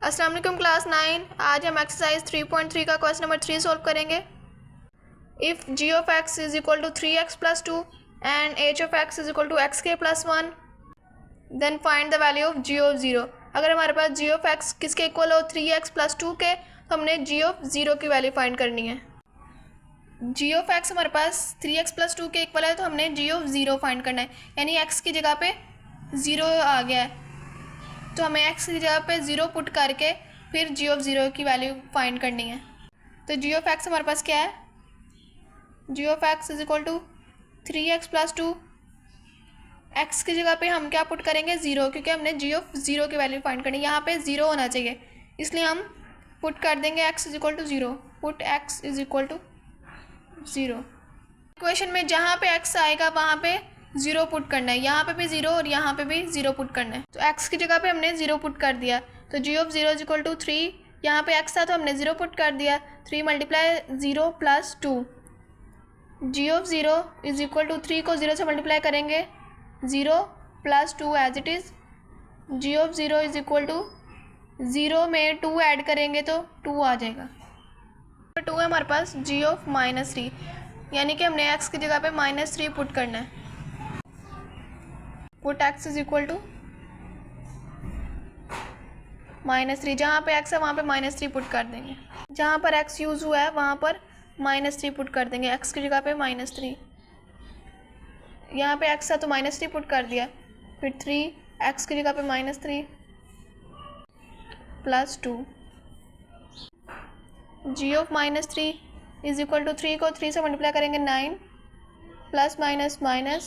अस्सलाम वालेकुम क्लास 9। आज हम एक्सरसाइज 3.3 का क्वेश्चन नंबर 3 सॉल्व करेंगे। If g of x is equal to 3x plus 2 and h of x is equal to x के plus 1 then find the value of g of 0। अगर हमारे पास g ऑफ x किसके equal हो 3x plus 2 के, तो हमने g of 0 की वैल्यू फाइंड करनी है। g ऑफ x हमारे पास 3x प्लस 2 के इक्वल है, तो हमने g ऑफ 0 फाइंड करना है, यानी x की जगह पे 0 आ गया है, तो हमें x की जगह पे 0 पुट करके फिर g ऑफ 0 की वैल्यू फाइंड करनी है। तो g ऑफ x हमारे पास क्या है, g of x is equal to 3x plus 2। x की जगह पे हम क्या पुट करेंगे 0, क्योंकि हमने g ऑफ 0 की वैल्यू फाइंड करनी है। यहाँ पे 0 होना चाहिए, इसलिए हम पुट कर देंगे x is equal to 0। Put x is equal to 0। Equation में जहाँ पे x आएगा वहाँ पे 0 पुट करना है, यहाँ पे भी 0 और यहाँ पे भी 0 पुट करना है। तो x की जगह पे हमने 0 पुट कर दिया, तो g of 0 is equal to 3। यहाँ पे x था तो हमने 0 पुट कर दिया, 3 multiply 0 plus 2। g of 0 is equal to 3 को 0 से मल्टीप्लाई करेंगे 0 plus 2 as it is. g of 0 is equal to 0 में 2 ऐड करेंगे तो 2 आ जाएगा। 2 है हमारे पास g ऑफ -3, यानी कि हमने x की जगह पे -3 पुट करना है। Put x is equal to -3। जहाँ पे x है वहाँ पे -3 पुट कर देंगे, जहाँ पर x यूज़ हुआ है वहाँ पर -3 पुट कर देंगे, x की जगह पे -3। यहाँ पे x है तो -3 पुट कर दिया, फिर 3 x की जगह पे -3 plus 2। g of -3 is equal to 3 को 3 से मल्टीप्लाई करेंगे 9 plus minus minus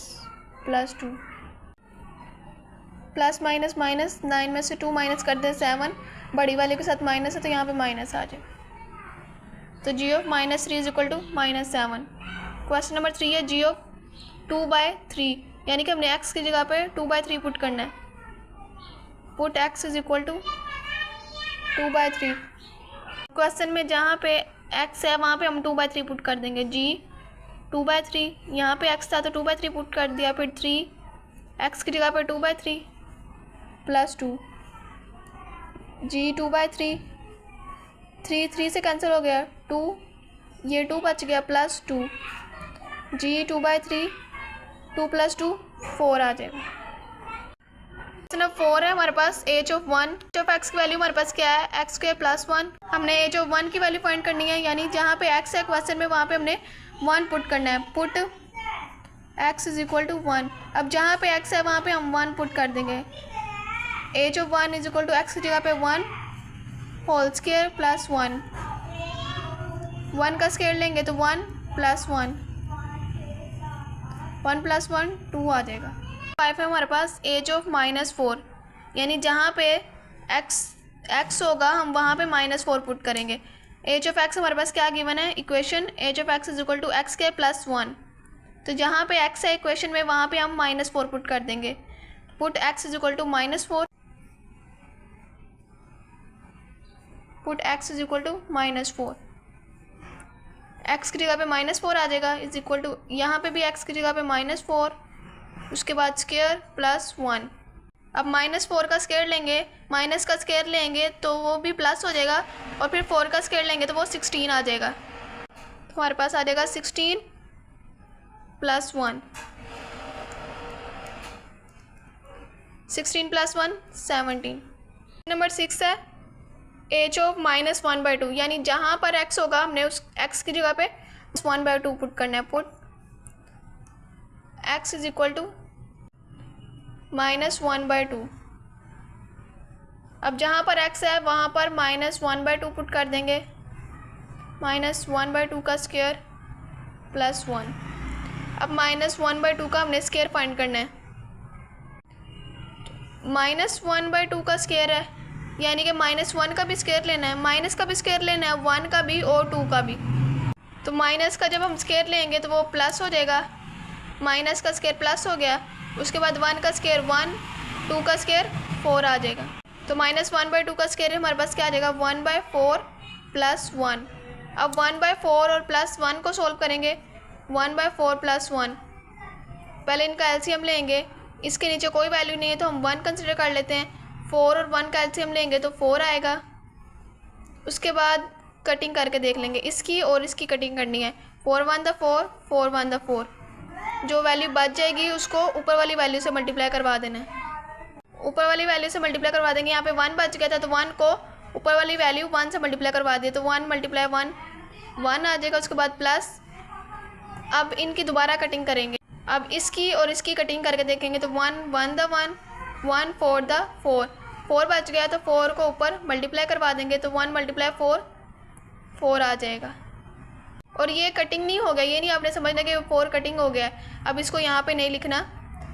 plus 2। Plus minus minus 9 में से 2 माइनस कर दे 7, बड़ी वाले के साथ माइनस है तो यहाँ पे माइनस आ जाए, तो g of -3 is equal to -7। Question number 3 है g ऑफ 2/3, यानी कि हमने x की जगह पे 2/3 पुट करना है। Put x is equal to 2/3। Question में जहाँ पे x है वहाँ पे हम 2/3 पुट कर देंगे, g 2/3। यहाँ पे x था तो 2/3 पुट कर दिया, फिर 3 x की जगह पे 2/3 प्लस 2। g 2/3, 3 से कैंसिल हो गया, 2 ये 2 बच गया प्लस 2। g 2/3, 2 प्लस 2 4 आ जाएगा। क्वेश्चन 4 है हमारे पास h of 1। h of x की वैल्यू हमारे पास क्या है, x स्क्वायर प्लस 1। हमने h ऑफ 1 की वैल्यू फाइंड करनी है, यानी जहाँ पे x है क्वेश्चन में वहाँ पे हमने 1 पुट करना है। Put x is equal to 1। अब जहाँ पे x है वहाँ पे हम 1 पुट कर देंगे। h of 1 is equal to x की जगह पे 1 होल स्क्वायर प्लस 1। 1 का स्क्वायर लेंगे तो 1 प्लस 1, 1 प्लस 1 2 आ जाएगा। 5 है हमारे पास h ऑफ -4, यानी जहाँ पे x होगा हम वहाँ पे -4 पुट करेंगे। h ऑफ x हमारे पास क्या गिवन है, equation h of x is equal to X के प्लस 1। तो जहाँ पे x है इक्वेशन में वहाँ पे हम -4 पुट कर देंगे। Put x is equal to -4। Put x is equal to -4। x की जगह पे -4 आ जाएगा, इज इक्वल टू यहाँ पे भी x की जगह पे -4, उसके बाद स्क्वायर प्लस 1। अब -4 का स्क्वायर लेंगे, माइनस का स्क्वायर लेंगे तो वो भी प्लस हो जाएगा, और फिर 4 का स्क्वायर लेंगे तो वो 16 आ जाएगा। तो हमारे पास आ जाएगा 16 प्लस 1, 16 प्लस 1 17। नंबर 6 है h ऑफ -1/2, यानी जहाँ पर x होगा हमने उस x की जगह पे 1/2 पुट करना है। Put x is equal to -1/2। अब जहाँ पर x है वहाँ पर -1/2 पुट कर देंगे, -1/2 का स्क्वायर प्लस 1। अब -1/2 का हमने स्क्वायर फाइंड करना है। -1/2 का स्क्वायर है, यानी कि -1 का भी स्क्वायर लेना है, माइनस का भी स्क्वायर लेना है, 1 का भी और 2 का भी। तो माइनस का जब हम स्क्वायर लेंगे तो वो प्लस हो जाएगा, माइनस का स्क्वायर प्लस हो गया, उसके बाद 1 का स्क्वायर 1, 2 का स्क्वायर 4 आ जाएगा। तो -1/2 का स्क्वायर हमारे पास क्या आ जाएगा 1/4 प्लस 1। अब 1/4 और प्लस 1 को सोल्व करेंगे, 1/4 प्लस 1, पहले इनका एलसीएम लेंगे, इसके नीचे कोई वैल्यू नहीं है तो हम 1 कंसिडर कर लेते हैं। 4 और 1 का एलसीएम लेंगे तो 4 आएगा। उसके बाद कटिंग करके देख लेंगे, इसकी और इसकी कटिंग करनी है। 4 1 द 4, 4 1 द 4। जो वैल्यू बच जाएगी उसको ऊपर वाली वैल्यू से मल्टीप्लाई करवा देना है। ऊपर वाली वैल्यू से मल्टीप्लाई करवा देंगे। यहाँ पे 1 बच गया था तो 1 को ऊपर वाली वैल्यू 1 से मल्टीप्लाई करवा दिए तो 1 × 1 1 आ जाएगा। उसके बाद प्लस, अब इनकी दोबारा कटिंग करेंगे। अब इसकी और इसकी कटिंग करके देखेंगे तो 1 1 द 1, 1 4 द 4। 4 बच गया तो 4 को ऊपर मल्टीप्लाई करवा देंगे तो 1 × 4 4 आ जाएगा। और ये कटिंग नहीं हो गया, ये नहीं आपने समझना कि 4 कटिंग हो गया है। अब इसको यहाँ पे नहीं लिखना,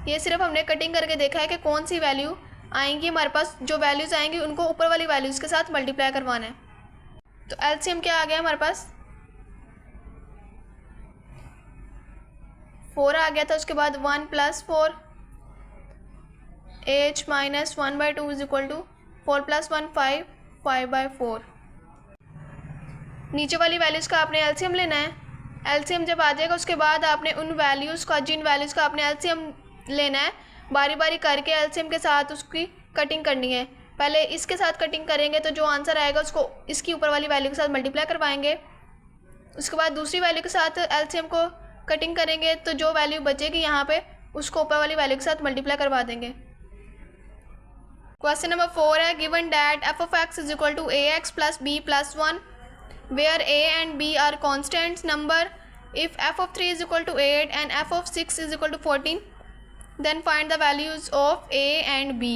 ये सिर्फ हमने कटिंग करके देखा है कि कौन सी वैल्यू आएंगी हमारे पास। जो वैल्यूज़ आएंगी उनको ऊपर वाली वैल्यूज़ के साथ मल्टीप्लाई करवाना है। तो एलसीएम क्या आ गया हमारे पास, 4 आ गया था। उसके बाद 1 + 4 h - 1/2 = 4 + 1 5, 5/4। नीचे वाली वैल्यूज़ का आपने एलसीएम लेना है। एलसीएम जब आ जाएगा उसके बाद आपने उन वैल्यूज़ का, जिन वैल्यूज़ का आपने एलसीएम लेना है, बारी बारी करके एलसीएम के साथ उसकी कटिंग करनी है। पहले इसके साथ कटिंग करेंगे तो जो आंसर आएगा उसको इसकी ऊपर वाली वैल्यू के साथ मल्टीप्लाई करवाएंगे। उसके बाद दूसरी वैल्यू के साथ एलसीएम को कटिंग करेंगे तो जो वैल्यू बचेगी यहाँ पे उसको ऊपर वाली वैल्यू के साथ मल्टीप्लाई करवा देंगे। क्वेश्चन नंबर 4 है, given that f(x) = ax + b + 1 where a and b are constant number. If f(3) = 8 and f(6) = 14, then find the values of a and b.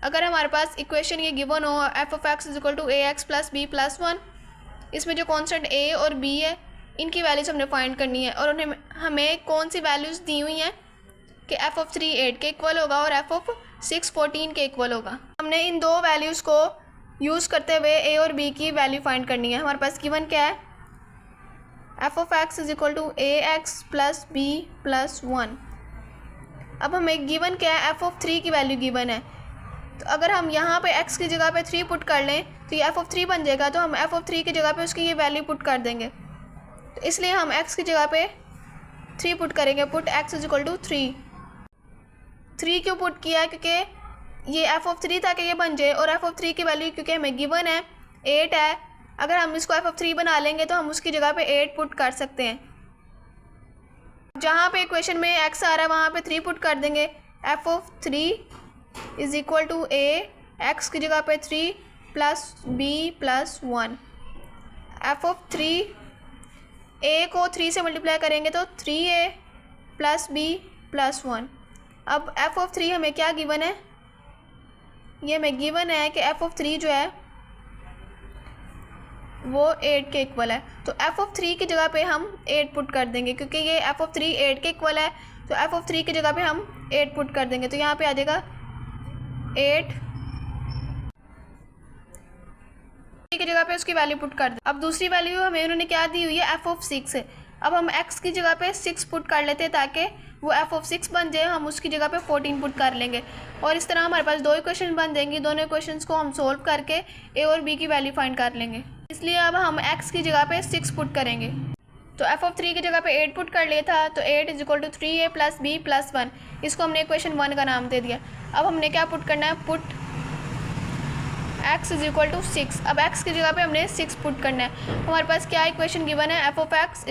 अगर हमारे पास इक्वेशन ये गिवन हो f(x) = ax + b + 1, इसमें जो constant a और b है इनकी values हमने फाइंड करनी है और उन्हें हमें कौन सी वैल्यूज़ दी हुई हैं कि f(3) 8 के इक्वल होगा और f(6) 14 के इक्वल होगा। हमने इन दो वैल्यूज़ को यूज़ करते हुए a और b की वैल्यू फाइंड करनी है। हमारे पास गिवन क्या है, f(x) = ax + b + 1। अब हमें गिवन क्या है, f(3) की वैल्यू गिवन है। तो अगर हम यहाँ पे x की जगह पे 3 पुट कर लें तो ये f(3) बन जाएगा। तो हम f(3) की जगह पे उसकी ये वैल्यू पुट कर देंगे। तो इसलिए हम x की जगह पे 3 पुट करेंगे। Put x = 3। 3 क्यों पुट किया है, क्योंकि ये f(3) था कि ये बन जाए, और f(3) की वैल्यू क्योंकि हमें गिवन है 8 है। अगर हम इसको f(3) बना लेंगे तो हम उसकी जगह पे 8 पुट कर सकते हैं। जहाँ पे इक्वेशन में x आ रहा है वहाँ पे 3 पुट कर देंगे। f(3) = a, x की जगह पे 3 + b + 1। f(3) a को 3 से मल्टीप्लाई करेंगे तो 3a + b + 1। अब f(3) हमें क्या गिवन है, ये हमें गिवन है कि f(3) जो है वो 8 के इक्वल है। तो f(3) की जगह पे हम 8 पुट कर देंगे, क्योंकि ये f(3) 8 के इक्वल है। तो f(3) की जगह पे हम 8 पुट कर देंगे। तो यहाँ पे आ जाएगा 8 की जगह पे उसकी वैल्यू पुट कर दें। अब दूसरी वैल्यू हमें उन्होंने क्या दी हुई है, f(6). अब हम x की जगह पे 6 पुट कर लेते हैं ताकि वो f(6) बन जाए। हम उसकी जगह पे 14 पुट कर लेंगे और इस तरह हमारे पास 2 इक्वेशन बन जाएंगी। दोनों इक्वेशंस को हम सोल्व करके a और b की वैल्यू फाइंड कर लेंगे। इसलिए अब हम x की जगह पे 6 पुट करेंगे। तो f(3) की जगह पे 8 पुट कर लिया था, तो 8 = 3a + b + 1। इसको हमने इक्वेशन 1 का नाम दे दिया। अब हमने क्या पुट करना है, पुट x = 6। अब x की जगह पे हमने 6 पुट करना है। हमारे पास क्या इक्वेशन गिवन है, f(x) =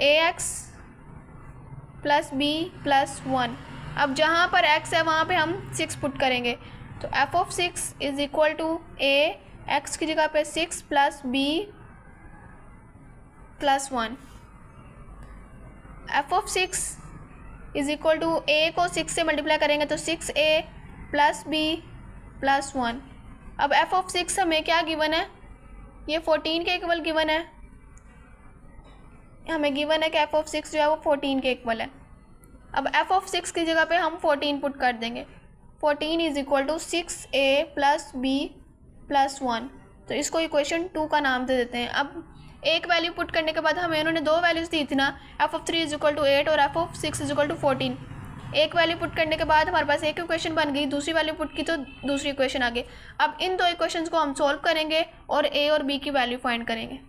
ax + b + 1। अब जहाँ पर x है वहाँ पे हम 6 पुट करेंगे। तो f(6) = a, x की जगह पे 6 + b + 1। f(6) = a को 6 से मल्टीप्लाई करेंगे तो 6a + b + 1। अब f(6) हमें क्या गिवन है, ये 14 के इक्वल गिवन है। हमें गिवन है कि f(6) जो है वो 14 के इक्वल है। अब f(6) की जगह पे हम 14 पुट कर देंगे। 14 = 6a + b + 1। तो इसको इक्वेशन 2 का नाम दे देते हैं। अब एक वैल्यू पुट करने के बाद हमें उन्होंने 2 वैल्यूज़ दी थी ना, f(3) = 8 और f(6) = 14। एक वैल्यू पुट करने के बाद हमारे पास एक इक्वेशन बन गई, दूसरी वैल्यू पुट की तो दूसरी इक्वेशन आ गई। अब इन 2 इक्वेशंस को हम सोल्व करेंगे और a और b की वैल्यू फाइंड करेंगे।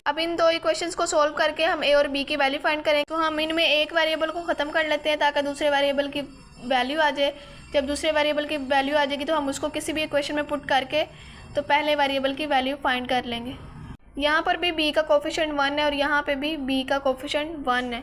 अब इन 2 इक्वेशंस को सोल्व करके हम a और b की वैल्यू फाइंड करेंगे। तो हम इनमें एक वेरिएबल को ख़त्म कर लेते हैं ताकि दूसरे वेरिएबल की वैल्यू आ जाए। जब दूसरे वेरिएबल की वैल्यू आ जाएगी तो हम उसको किसी भी इक्वेशन में पुट करके तो पहले वेरिएबल की वैल्यू फाइंड कर लेंगे। यहाँ पर भी b का कोफिशिएंट 1 है और यहाँ पे भी b का कोफिशिएंट 1 है।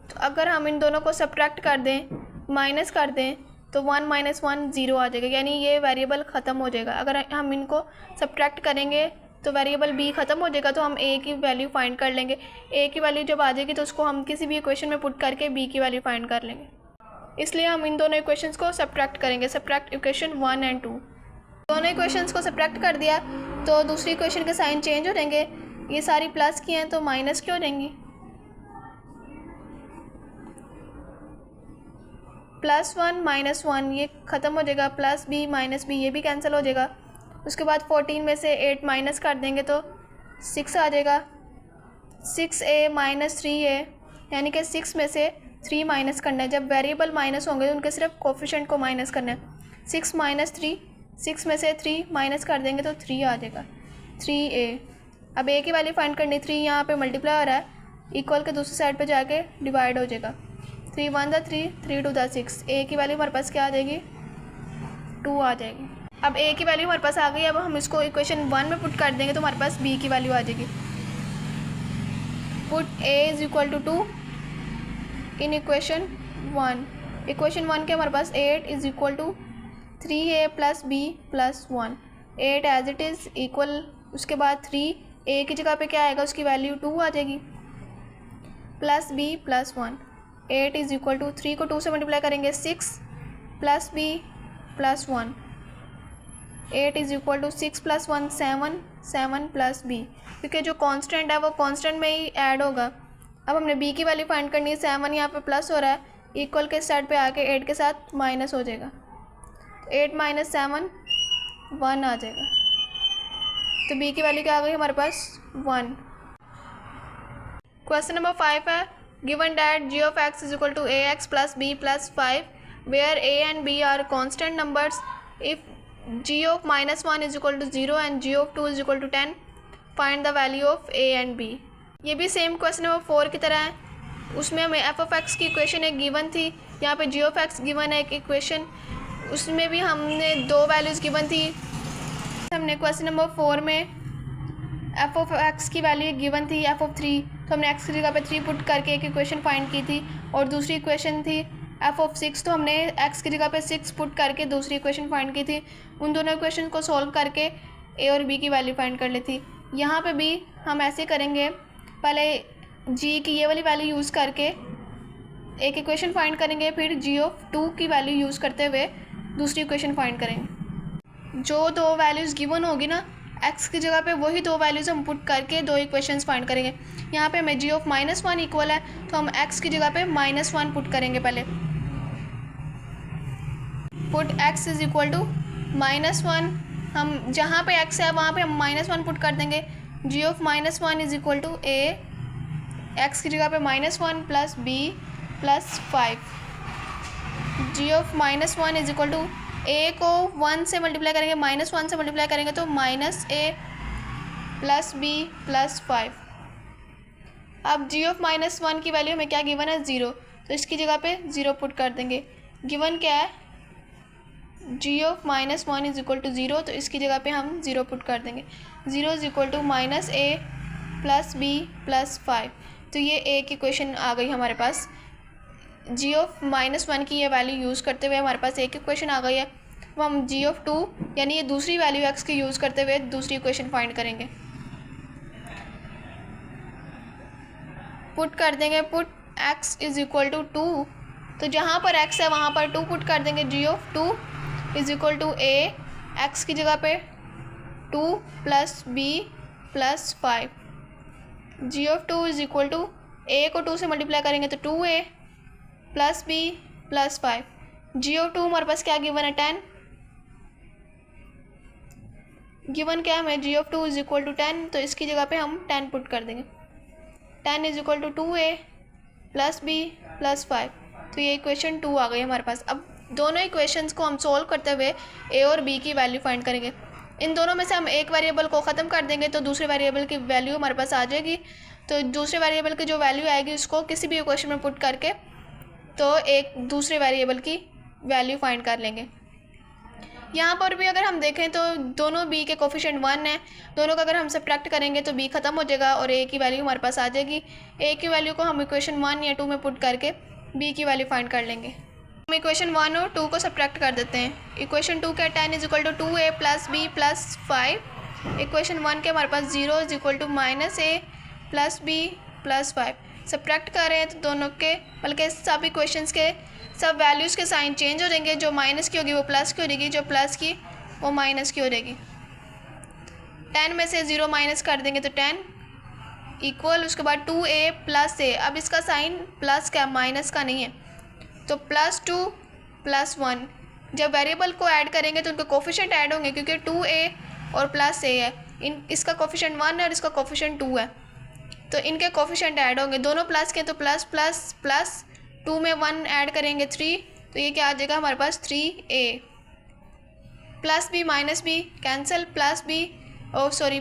तो अगर हम इन दोनों को सब्ट्रैक्ट कर दें, माइनस कर दें, तो 1 - 1 0 आ जाएगा, यानी ये वेरिएबल ख़त्म हो जाएगा। अगर हम इनको सब्ट्रैक्ट करेंगे तो वेरिएबल b ख़त्म हो जाएगा, तो हम a की वैल्यू फाइंड कर लेंगे। a की वैल्यू जब आ जाएगी तो उसको हम किसी भी इक्वेशन में पुट करके b की वैल्यू फाइंड कर लेंगे। इसलिए हम इन दोनों इक्वेशंस को सब्ट्रैक्ट करेंगे, सब्ट्रैक्ट इक्वेशन 1 और 2। दोनों इक्वेशंस को सब्ट्रैक्ट कर दिया तो दूसरी इक्वेशन के साइन चेंज हो जाएंगे। ये सारी प्लस की हैं तो माइनस की हो जाएंगी। +1 - 1 ये ख़त्म हो जाएगा, +b - b ये भी कैंसिल हो जाएगा। उसके बाद 14 में से 8 माइनस कर देंगे तो 6 आ जाएगा। 6a - 3a यानी कि 6 में से 3 माइनस करना है। जब वेरिएबल माइनस होंगे तो उनके सिर्फ कोफिशिएंट को माइनस करना है। 6 - 3, 6 में से 3 माइनस कर देंगे तो 3 आ जाएगा, 3a। अब a की वैल्यू फाइंड करनी, 3 यहाँ पे मल्टीप्लाई हो रहा है, इक्वल के दूसरी साइड पे जाके डिवाइड हो जाएगा। 3 × 1 = 3, 3 × 2 = 6। a की वैल्यू हमारे पास क्या आ जाएगी, 2 आ जाएगी। अब a की वैल्यू हमारे पास आ गई। अब हम इसको इक्वेशन 1 में पुट कर देंगे तो हमारे पास b की वैल्यू आ जाएगी। Put a = 2 in equation 1। Equation 1 के हमारे पास 8 = 3a + b + 1। 8 as it is equal, उसके बाद 3 a की जगह पे क्या आएगा, उसकी वैल्यू 2 आ जाएगी, प्लस b + 1। 8 = 3 को 2 से मल्टीप्लाई करेंगे 6 + b + 1। 8 = 6 + 1 7, 7 + b, क्योंकि जो कांस्टेंट है वो कांस्टेंट में ही ऐड होगा। अब हमने b की वैल्यू फाइंड करनी है। 7 यहाँ पे प्लस हो रहा है, इक्वल के साइड पे आके 8 के साथ माइनस हो जाएगा, 8 - 7 1 आ जाएगा। तो b की वैल्यू क्या आ गई हमारे पास, 1। क्वेश्चन नंबर 5 है, given that g of x = ax + b + 5 where a and b are constant numbers, if g of -1 = 0 and g of 2 = 10, find the value of a and b। ये भी same question number 4 की तरह है। उसमें हमें f of x की equation एक given थी, यहाँ पे g of x गिवन है एक इक्वेशन, उसमें भी हमने 2 वैल्यूज़ गिवन थी। हमने क्वेश्चन नंबर 4 में f of x की वैल्यू गिवन थी f of 3, तो हमने x की जगह पे 3 पुट करके एक इक्वेशन फाइंड की थी। और दूसरी इक्वेशन थी f of 6, तो हमने x की जगह पे 6 पुट करके दूसरी इक्वेशन फाइंड की थी। उन दोनों इक्वेशन को सॉल्व करके a और b की वैल्यू फाइंड कर ली थी। यहाँ पे भी हम ऐसे करेंगे, पहले g की ये वाली वैल्यू यूज़ करके एक इक्वेशन फाइंड करेंगे, फिर g of 2 की वैल्यू यूज़ करते हुए दूसरी इक्वेशन फाइंड करेंगे। जो 2 वैल्यूज़ गिवन होगी ना, x की जगह पे वही 2 वैल्यूज़ हम पुट करके 2 इक्वेशंस फाइंड करेंगे। यहाँ पे हमें g of -1 इक्वल है, तो हम x की जगह पे -1 पुट करेंगे। पहले पुट x = -1, हम जहाँ पे x है वहाँ पे हम -1 पुट कर देंगे। g of -1 = a, x की जगह पे -1 + b + 5। g of -1 = a को 1 से मल्टीप्लाई करेंगे, -1 से मल्टीप्लाई करेंगे तो -a + b + 5। अब g of -1 की वैल्यू हमें क्या गिवन है, 0, तो इसकी जगह पे 0 पुट कर देंगे। गिवन क्या है, g of -1 = 0, तो इसकी जगह पे हम 0 पुट कर देंगे। 0 = -a + b + 5। तो ये a की इक्वेशन आ गई हमारे पास। g of -1 की ये वैल्यू यूज़ करते हुए हमारे पास एक इक्वेशन आ गई है। अब हम g of 2 यानी ये दूसरी वैल्यू x की यूज़ करते हुए दूसरी इक्वेशन फाइंड करेंगे। पुट कर देंगे, पुट x = 2, तो जहाँ पर x है वहाँ पर 2 पुट कर देंगे। g of 2 = a, x की जगह पे 2 + b + 5। g of 2 = a को 2 से मल्टीप्लाई करेंगे तो 2a + b + 5। g of 2 हमारे पास क्या गिवन है, 10। गिवन क्या है हमें, g of 2 = 10, तो इसकी जगह पे हम 10 पुट कर देंगे। 10 = 2a + b + 5। तो ये इक्वेशन 2 आ गई हमारे पास। अब दोनों इक्वेशंस को हम सोल्व करते हुए a और b की वैल्यू फाइंड करेंगे। इन दोनों में से हम एक वेरिएबल को ख़त्म कर देंगे तो दूसरे वेरिएबल की वैल्यू हमारे पास आ जाएगी। तो दूसरे वेरिएबल की जो वैल्यू आएगी उसको किसी भी इक्वेशन में पुट करके तो एक दूसरे वेरिएबल की वैल्यू फाइंड कर लेंगे। यहाँ पर भी अगर हम देखें तो दोनों b के कोफिशिएंट 1 है, दोनों का अगर हम सब्ट्रैक्ट करेंगे तो b ख़त्म हो जाएगा और a की वैल्यू हमारे पास आ जाएगी। a की वैल्यू को हम इक्वेशन 1 या 2 में पुट करके b की वैल्यू फाइंड कर लेंगे। हम इक्वेशन 1 और 2 को सब्ट्रैक्ट कर देते हैं। इक्वेशन 2 का 10 is equal to 2a plus b plus 5। Equation 1 के हमारे पास 0 is equal to minus a plus b plus 5। Subtract कर रहे हैं तो दोनों के बल्कि सब इक्वेशंस के सब वैल्यूज़ के साइन चेंज हो जाएंगे। जो माइनस की होगी वो प्लस की हो जाएगी, जो प्लस की वो माइनस की हो जाएगी। 10 में से 0 माइनस कर देंगे तो 10 इक्वल उसके बाद 2a प्लस a। अब इसका साइन प्लस का माइनस का नहीं है, तो प्लस 2 प्लस 1। जब वेरिएबल को ऐड करेंगे तो उनके कोफिशिएंट ऐड होंगे क्योंकि 2a और प्लस a है। इसका कोफिशिएंट 1 है और इसका कोफिशिएंट 2 है, तो इनके कोफिशिएंट ऐड होंगे। दोनों प्लस के तो प्लस प्लस प्लस 2 में 1 ऐड करेंगे 3, तो ये क्या आ जाएगा हमारे पास 3a plus b minus b cancel, plus b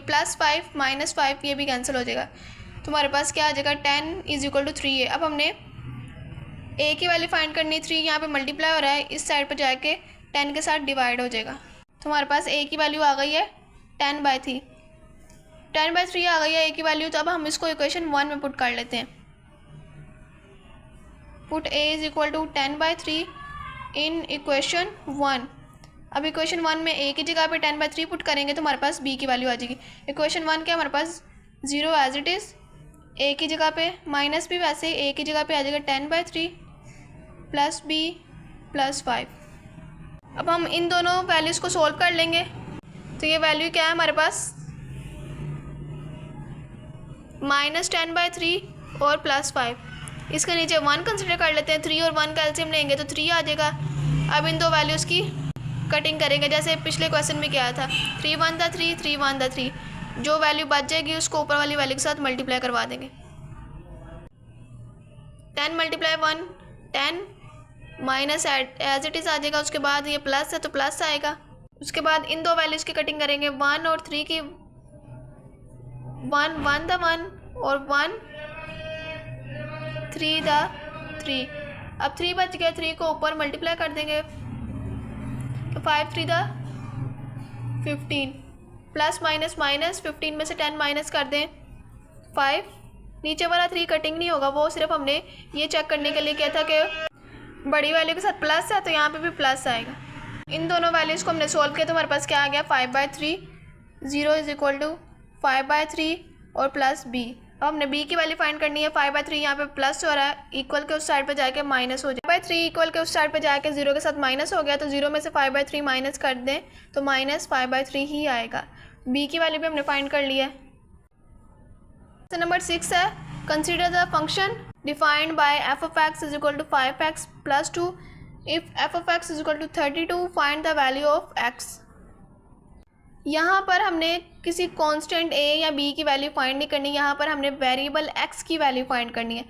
plus 5 minus 5 ये भी कैंसिल हो जाएगा। तो हमारे पास क्या आ जाएगा 10 इज इक्वल टू 3a। अब हमने a की वैल्यू फाइंड करनी, 3 यहाँ पे मल्टीप्लाई हो रहा है, इस साइड पर जाके 10 के साथ डिवाइड हो जाएगा। तो हमारे पास a की वैल्यू आ गई है 10/3। 10/3 आ गई है a की वैल्यू। तो अब हम इसको इक्वेशन 1 में पुट कर लेते हैं। Put a is equal to 10/3 in equation 1। अब इक्वेशन 1 में a की जगह पे 10/3 पुट करेंगे तो हमारे पास b की वैल्यू आ जाएगी। इक्वेशन 1 के हमारे पास 0 एज इट इज़, a की जगह पे माइनस b, वैसे a की जगह पे आ जाएगा 10/3 प्लस b प्लस 5। अब हम इन दोनों वैल्यूज़ को सोल्व कर लेंगे। तो ये वैल्यू क्या है हमारे पास -10/3 और प्लस 5। इसके नीचे 1 कंसिडर कर लेते हैं। 3 और 1 का एलसीएम लेंगे तो 3 आ जाएगा। अब इन दो वैल्यूज़ की कटिंग करेंगे जैसे पिछले क्वेश्चन में किया था। 3 1 था 3, 3 1 था 3। जो वैल्यू बच जाएगी उसको ऊपर वाली वैल्यू के साथ मल्टीप्लाई करवा देंगे। 10 × 1 10 माइनस एज इट इज़ आ जाएगा। उसके बाद ये प्लस है तो प्लस आएगा। उसके बाद इन दो वैल्यूज़ की कटिंग करेंगे। 1 और 3 की 1 1 था 1 और 1 3 था 3। अब 3 बच गया, 3 को ऊपर मल्टीप्लाई कर देंगे तो 5 3 था 15। प्लस माइनस माइनस 15 में से 10 माइनस कर दें 5। नीचे वाला 3 कटिंग नहीं होगा, वो सिर्फ हमने ये चेक करने के लिए किया था कि बड़ी वैल्यू के साथ प्लस है तो यहाँ पे भी प्लस आएगा। इन दोनों वैल्यूज़ को हमने सोल्व किया तो हमारे पास क्या आ गया 5/3। 0 इज इक्वल टू 5/3 और प्लस b। अब हमने b की वैल्यू फाइंड करनी है। 5/3 यहाँ पे प्लस हो रहा है, इक्वल के उस साइड पे जाके माइनस हो जाए। 5/3 इक्वल के उस साइड पे जाके 0 के साथ माइनस हो गया, तो 0 में से 5/3 माइनस कर दें तो -5/3 ही आएगा। b की वैल्यू भी हमने फाइंड कर लिया है। क्वेश्चन नंबर 6 है, consider the function defined by f of x is equal to 5x plus 2। If f of x is equal to 32 find the value of x। यहाँ पर हमने किसी कांस्टेंट a या b की वैल्यू फाइंड नहीं करनी, यहाँ पर हमने वेरिएबल x की वैल्यू फाइंड करनी है।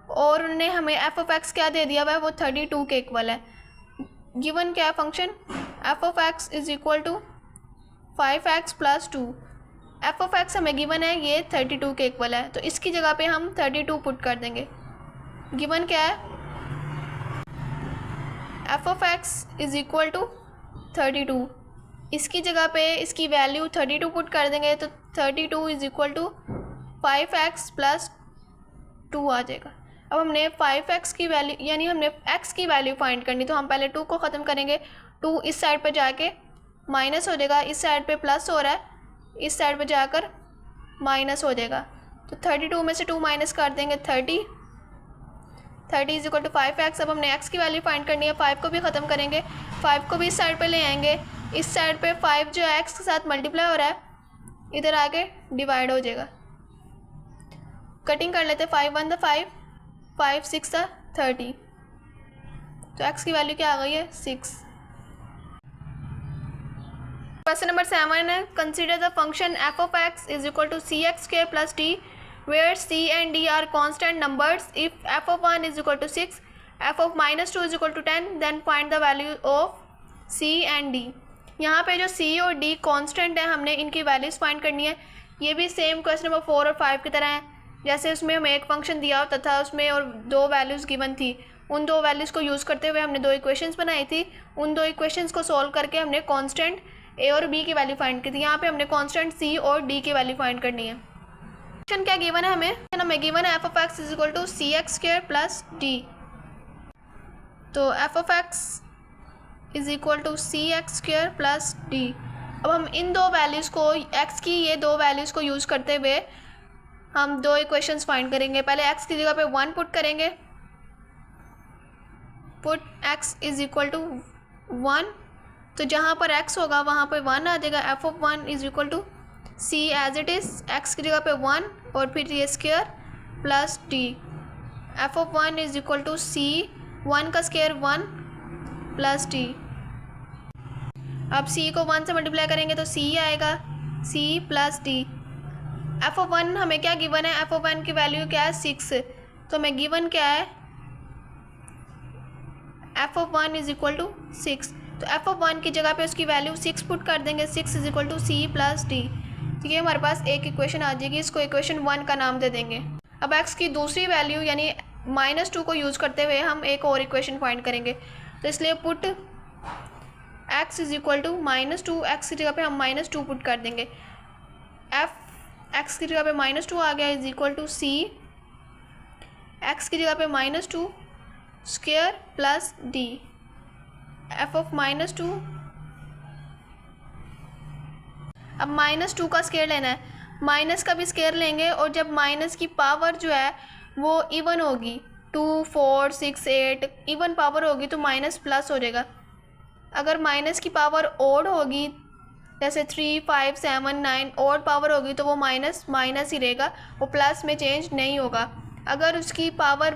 और उन्होंने हमें f of x क्या दे दिया हुआ है, वो 32 के इक्वल है। गिवन क्या है function f of x is equal to 5x plus 2। f of x हमें गिवन है, ये 32 के इक्वल है, तो इसकी जगह पे हम 32 पुट कर देंगे। गिवन क्या है f of x is equal to 32, इसकी जगह पे इसकी वैल्यू 32 पुट कर देंगे तो 32 is equal to 5x plus 2 आ जाएगा। अब हमने 5x की वैल्यू यानी हमने x की वैल्यू फाइंड करनी, तो हम पहले 2 को ख़त्म करेंगे। 2 इस साइड पर जाके माइनस हो जाएगा, इस साइड पे प्लस हो रहा है, इस साइड पे जाकर माइनस हो जाएगा। तो 32 में से 2 माइनस कर देंगे 30 इज इक्वल टू 5x। अब हमने x की वैल्यू फाइंड करनी है। 5 को भी ख़त्म करेंगे, 5 को भी इस साइड पे ले आएंगे। इस साइड पे 5 जो है x के साथ मल्टीप्लाई हो रहा है, इधर आके डिवाइड हो जाएगा। कटिंग कर लेते, 5 1 था 5, 5 6 था 30, तो x की वैल्यू क्या आ गई है 6। क्वेश्चन नंबर 7 है, consider the function f of x is equal to cx² plus d where c and d are constant numbers. If f of 1 is equal to 6, f of -2 is equal to 10, then find the value of c and d. यहाँ पे जो c और d constant है, हमने इनकी values find करनी है। ये भी सेम क्वेश्चन नंबर 4 और 5 की तरह है, जैसे उसमें हमें एक फंक्शन दिया होता था उसमें और 2 वैल्यूज़ गिवन थी, उन दो वैल्यूज़ को यूज़ करते हुए हमने दो इक्वेशंस बनाई थी। उन दो इक्वेशंस को सॉल्व करके हमने कांस्टेंट ए और बी की वैल्यू फाइंड की थी। यहाँ पे हमने कांस्टेंट सी और डी की वैल्यू फाइंड करनी है। क्वेश्चन क्या गिवन है हमें गिवन है F of X is equal to C X square plus D. तो F of X is equal to C X square plus D. अब हम इन दो वैल्यूज़ को एक्स की ये दो वैल्यूज़ को यूज़ करते हुए हम दो इक्वेशंस फाइंड करेंगे। पहले एक्स की जगह पे 1 पुट करेंगे, put X is equal to 1, तो जहाँ पर एक्स होगा वहाँ पर 1 आ जाएगा। F of 1 is equal to C as it is, X की जगह पे 1 और फिर ये square plus D. F of 1 is equal to C 1 का स्क्वायर 1 प्लस डी। अब c को 1 से मल्टीप्लाई करेंगे तो c आएगा, c plus D. F of 1 हमें क्या गिवन है, एफ ऑफ 1 की वैल्यू क्या है 6, तो हमें गिवन क्या है F of 1 is equal to 6। तो एफ ऑफ 1 की जगह पे उसकी वैल्यू 6 पुट कर देंगे, 6 is equal to C plus D. तो ये हमारे पास एक इक्वेशन आ जाएगी, इसको इक्वेशन 1 का नाम दे देंगे। अब x की दूसरी वैल्यू यानी -2 को यूज़ करते हुए हम एक और इक्वेशन फाइंड करेंगे। तो इसलिए put x is equal to -2, X की जगह पे हम -2 पुट कर देंगे। x की जगह पे -2 आ गया is equal to C X की जगह पे -2 square plus D. F of -2, अब -2 का स्क्वायर लेना है, माइनस का भी स्क्वायर लेंगे और जब माइनस की पावर जो है वो इवन होगी 2, 4, 6, 8 इवन पावर होगी तो माइनस प्लस हो जाएगा। अगर माइनस की पावर ओड होगी जैसे 3, 5, 7, 9 ओड पावर होगी तो वो माइनस माइनस ही रहेगा, वो प्लस में चेंज नहीं होगा। अगर उसकी पावर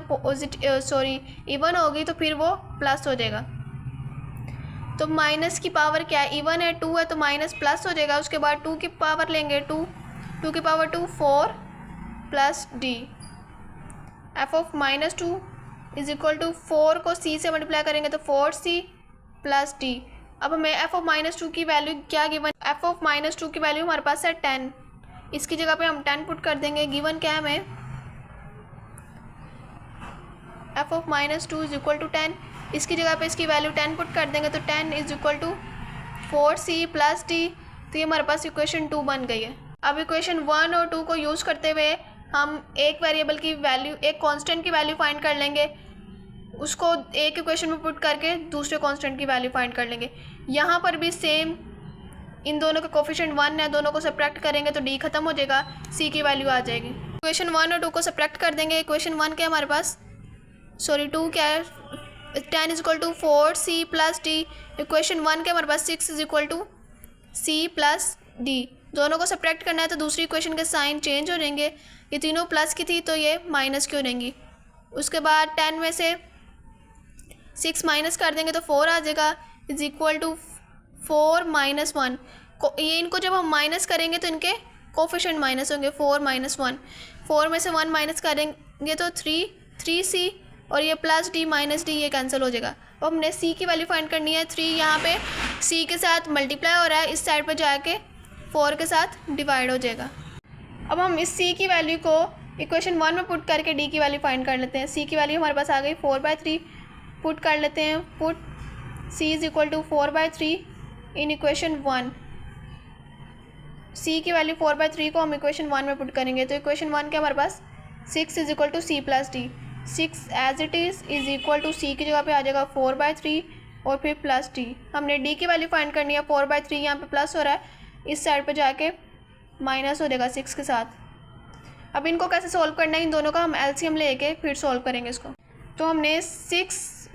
इवन होगी तो फिर वो प्लस हो जाएगा। तो माइनस की पावर क्या है, इवन है 2 है तो माइनस प्लस हो जाएगा। उसके बाद 2 की पावर लेंगे, 2 की power 2 4 plus D. F of -2 is equal to 4 को सी से मल्टीप्लाई करेंगे तो 4c प्लस डी। अब हमें एफ ऑफ -2 की वैल्यू क्या गिवन, एफ ऑफ -2 की वैल्यू हमारे पास है 10, इसकी जगह पे हम 10 पुट कर देंगे। गिवन क्या है हमें F of -2 is equal to 10, इसकी जगह पे इसकी वैल्यू 10 पुट कर देंगे तो 10 is equal to 4c plus D. तो ये हमारे पास इक्वेशन 2 बन गई है। अब इक्वेशन 1 और 2 को यूज़ करते हुए हम एक वेरिएबल की वैल्यू, एक कांस्टेंट की वैल्यू फाइंड कर लेंगे, उसको एक इक्वेशन में पुट करके दूसरे कांस्टेंट की वैल्यू फाइंड कर लेंगे। यहाँ पर भी सेम, इन दोनों का कोफिशिएंट 1 है, दोनों को सब्ट्रैक्ट करेंगे तो डी खत्म हो जाएगा, सी की वैल्यू आ जाएगी। इक्वेशन 1 और 2 को सब्ट्रैक्ट कर देंगे। इक्वेशन 1 क्या है हमारे पास, 2 क्या है, 10 is equal to 4c plus D. Equation 1 के हमारे पास 6 is equal to C plus D. दोनों को सब्ट्रैक्ट करना है तो दूसरी इक्वेशन के साइन चेंज हो जाएंगे, ये तीनों प्लस की थी तो ये माइनस की हो जाएंगी। उसके बाद 10 में से 6 माइनस कर देंगे तो 4 आ जाएगा, इज इक्वल टू 4 - 1। ये इनको जब हम माइनस करेंगे तो इनके कोफिशिएंट माइनस होंगे, 4 - 1, 4 में से 1 माइनस करेंगे तो 3c और ये प्लस डी माइनस डी, ये कैंसिल हो जाएगा। अब हमने c की वैल्यू फाइंड करनी है। 3 यहाँ पे c के साथ मल्टीप्लाई हो रहा है, इस साइड पर जाके 4 के साथ डिवाइड हो जाएगा। अब हम इस c की वैल्यू को इक्वेशन 1 में पुट करके d की वैल्यू फाइंड कर लेते हैं। c की वैल्यू हमारे पास आ गई 4/3, पुट कर लेते हैं, put c is equal to 4/3 in equation 1। c की वैल्यू 4/3 को हम इक्वेशन 1 में पुट करेंगे तो इक्वेशन 1 के हमारे पास 6 is equal to C plus D. 6 as it is is equal to C की जगह पे आ जाएगा 4/3 और फिर प्लस डी। हमने डी की वैल्यू फाइंड करनी है, 4/3 यहाँ पे प्लस हो रहा है, इस साइड पे जाके माइनस हो जाएगा 6 के साथ। अब इनको कैसे सॉल्व करना है, इन दोनों का हम एलसीएम लेके फिर सॉल्व करेंगे इसको। तो हमने 6 -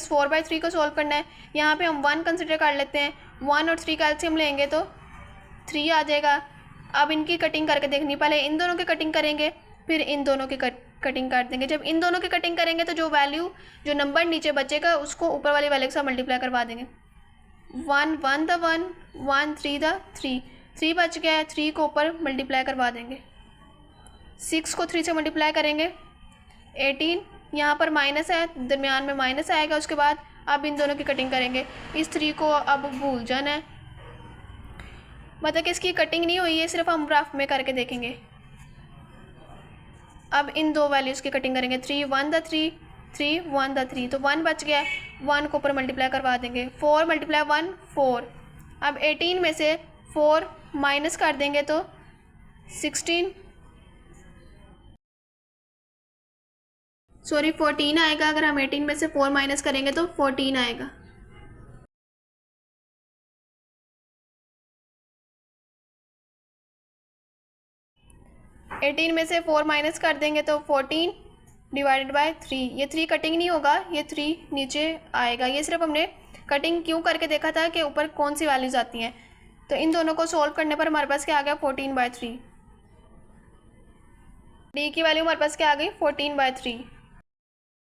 4/3 को सॉल्व करना है। यहाँ पे हम 1 कंसिडर कर लेते हैं, 1 और 3 का एलसीएम लेंगे तो 3 आ जाएगा। अब इनकी कटिंग करके देखनी, पहले इन दोनों की कटिंग करेंगे फिर इन दोनों की कटिंग कर देंगे। जब इन दोनों की कटिंग करेंगे तो जो नंबर नीचे बचेगा उसको ऊपर वाली वैल्यू के साथ मल्टीप्लाई करवा देंगे। 1 1 द 1 1 3 द 3 बच गया है, 3 को ऊपर मल्टीप्लाई करवा देंगे। 6 को 3 से मल्टीप्लाई करेंगे 18, यहाँ पर माइनस है, दरमियान में माइनस आएगा। उसके बाद अब इन दोनों की कटिंग करेंगे, इस 3 को अब भूल जाना है, मतलब कि इसकी कटिंग नहीं हुई है, सिर्फ हम रफ में करके देखेंगे। अब इन दो वैल्यूज़ की कटिंग करेंगे, 3 1 द 3 3 1 था 3, तो 1 बच गया, 1 को ऊपर मल्टीप्लाई करवा देंगे, 4 मल्टीप्लाई 1 4। अब 18 में से 4 माइनस कर देंगे तो 16 सॉरी 14 आएगा। अगर हम 18 में से 4 माइनस करेंगे तो 14 आएगा। एटीन में से 4 माइनस कर देंगे तो 14 डिवाइडेड बाय 3। ये 3 कटिंग नहीं होगा, ये 3 नीचे आएगा। ये सिर्फ हमने कटिंग क्यों करके देखा था कि ऊपर कौन सी वैल्यूज़ आती हैं। तो इन दोनों को सॉल्व करने पर हमारे पास क्या आ गया 14/3। डी की वैल्यू हमारे पास क्या आ गई 14/3।